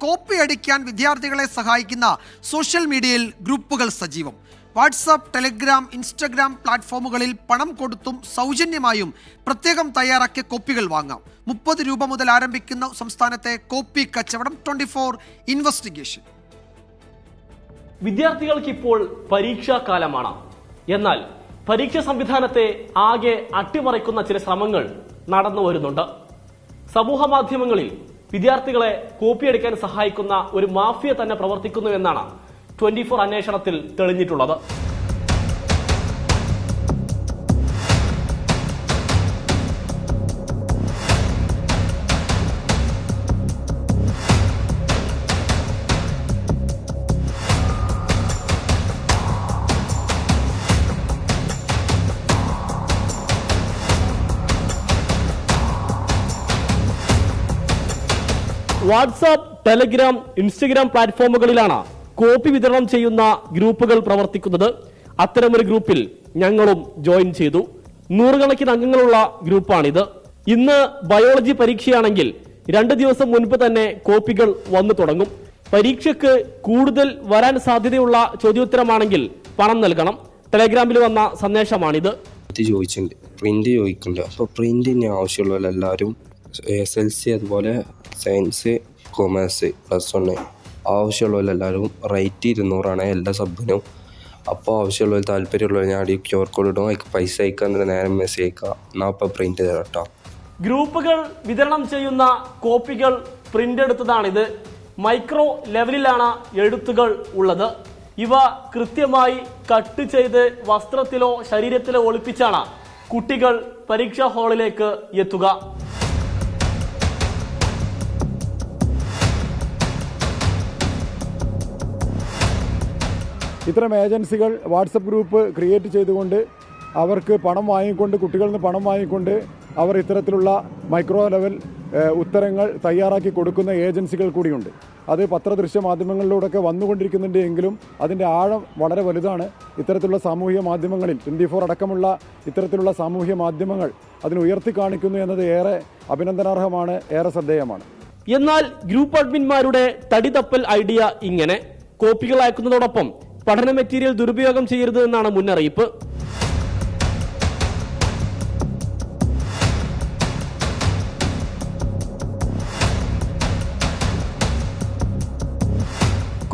Copy അടിക്കാൻ വിദ്യാർത്ഥികളെ സഹായിക്കുന്ന സോഷ്യൽ മീഡിയയിൽ ഗ്രൂപ്പുകൾ സജീവം. വാട്സാപ്പ്, ടെലിഗ്രാം, ഇൻസ്റ്റഗ്രാം പ്ലാറ്റ്ഫോമുകളിൽ പണം കൊടുത്തും സൗജന്യമായും പ്രത്യേകം തയ്യാറാക്കിയ കോപ്പികൾ വാങ്ങാം. 30 രൂപ മുതൽ ആരംഭിക്കുന്ന സംസ്ഥാനത്തെ കോപ്പി കച്ചവടം. 24 ഇൻവെസ്റ്റിഗേഷൻ. വിദ്യാർത്ഥികൾക്ക് ഇപ്പോൾ പരീക്ഷാകാലമാണ്. എന്നാൽ പരീക്ഷാ സംവിധാനത്തെ ആകെ അട്ടിമറിക്കുന്ന ചില ശ്രമങ്ങൾ നടന്നു വരുന്നുണ്ട്. സമൂഹ മാധ്യമങ്ങളിൽ വിദ്യാർത്ഥികളെ കോപ്പിയടിക്കാൻ സഹായിക്കുന്ന ഒരു മാഫിയ തന്നെ പ്രവർത്തിക്കുന്നു എന്നാണ് 24 അന്വേഷണത്തിൽ തെളിഞ്ഞിട്ടുള്ളത്. വാട്സാപ്പ്, ടെലിഗ്രാം, ഇൻസ്റ്റഗ്രാം പ്ലാറ്റ്ഫോമുകളിലാണ് കോപ്പി വിതരണം ചെയ്യുന്ന ഗ്രൂപ്പുകൾ പ്രവർത്തിക്കുന്നത്. അത്തരമൊരു ഗ്രൂപ്പിൽ ഞങ്ങളും ജോയിൻ ചെയ്തു. 100 കണക്കിന് അംഗങ്ങളുള്ള ഗ്രൂപ്പാണിത്. ഇന്ന് ബയോളജി പരീക്ഷയാണെങ്കിൽ 2 ദിവസം മുൻപ് തന്നെ കോപ്പികൾ വന്നു തുടങ്ങും. പരീക്ഷയ്ക്ക് കൂടുതൽ വരാൻ സാധ്യതയുള്ള ചോദ്യോത്തരമാണെങ്കിൽ പണം നൽകണം. ടെലിഗ്രാമിൽ വന്ന സന്ദേശമാണിത്. ചോദിച്ചിട്ടുണ്ട്, പ്രിന്റ് ചോദിക്കുന്നുണ്ട്. അപ്പോൾ പ്രിന്റിന് ആവശ്യമുള്ള എല്ലാവരും SLC, അതുപോലെ സയൻസ്, കൊമേഴ്സ്, +1 ആവശ്യമുള്ളവരെല്ലാവരും റേറ്റ് 200 എല്ലാ സബിനും. അപ്പോൾ ആവശ്യമുള്ളവർ, താല്പര്യമുള്ളവർ ഞാൻ QR കോഡ് ഇടും, അതിക്ക് പൈസ അയക്കാൻ നേരം മെസ്സേജ് അയക്കുക. എന്നാൽ അപ്പോൾ പ്രിന്റ് തരാം കേട്ടോ. ഗ്രൂപ്പുകൾ വിതരണം ചെയ്യുന്ന കോപ്പികൾ പ്രിന്റ് എടുത്തതാണിത്. മൈക്രോ ലെവലിലാണ് എഴുത്തുകൾ ഉള്ളത്. ഇവ കൃത്യമായി കട്ട് ചെയ്ത് വസ്ത്രത്തിലോ ശരീരത്തിലോ ഒളിപ്പിച്ചാണ് കുട്ടികൾ പരീക്ഷാ ഹാളിലേക്ക് എത്തുക. ഇത്തരം ഏജൻസികൾ വാട്സപ്പ് ഗ്രൂപ്പ് ക്രിയേറ്റ് ചെയ്തുകൊണ്ട് അവർക്ക് പണം വാങ്ങിക്കൊണ്ട്, കുട്ടികളിൽ നിന്ന് പണം വാങ്ങിക്കൊണ്ട് അവർ ഇത്തരത്തിലുള്ള മൈക്രോ ലെവൽ ഉത്തരങ്ങൾ തയ്യാറാക്കി കൊടുക്കുന്ന ഏജൻസികൾ കൂടിയുണ്ട്. അത് പത്രദൃശ്യ മാധ്യമങ്ങളിലൂടെയൊക്കെ വന്നുകൊണ്ടിരിക്കുന്നുണ്ട്. എങ്കിലും അതിൻ്റെ ആഴം വളരെ വലുതാണ്. ഇത്തരത്തിലുള്ള സാമൂഹിക മാധ്യമങ്ങളിൽ 24 അടക്കമുള്ള ഇത്തരത്തിലുള്ള സാമൂഹിക മാധ്യമങ്ങൾ അതിന് ഉയർത്തി കാണിക്കുന്നു എന്നത് ഏറെ അഭിനന്ദനാർഹമാണ്, ഏറെ ശ്രദ്ധേയമാണ്. എന്നാൽ ഗ്രൂപ്പ് അഡ്മിന്മാരുടെ തടിതപ്പൽ ഐഡിയ ഇങ്ങനെ: കോപ്പികൾ അയക്കുന്നതോടൊപ്പം പഠന മെറ്റീരിയൽ ദുരുപയോഗം ചെയ്യരുത് എന്നാണ് മുന്നറിയിപ്പ്.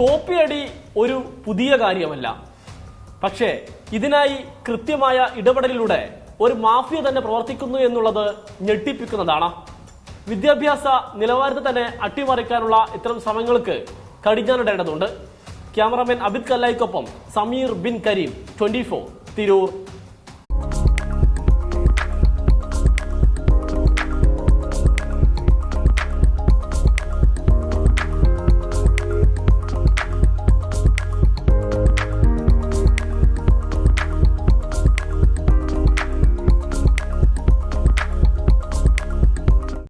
കോപ്പിയടി ഒരു പുതിയ കാര്യമല്ല. പക്ഷേ ഇതിനായി കൃത്യമായ ഇടപെടലിലൂടെ ഒരു മാഫിയ തന്നെ പ്രവർത്തിക്കുന്നു എന്നുള്ളത് ഞെട്ടിപ്പിക്കുന്നതാണ്. വിദ്യാഭ്യാസ നിലവാരത്തെ തന്നെ അട്ടിമറിക്കാനുള്ള ഇത്തരം ശ്രമങ്ങൾക്ക് കടിഞ്ഞാണിടേണ്ടതുണ്ട്. ക്യാമറാമാൻ അബിദ് കല്ലായിക്കൊപ്പം സമീർ ബിൻ കരീം, 24 തിരൂർ.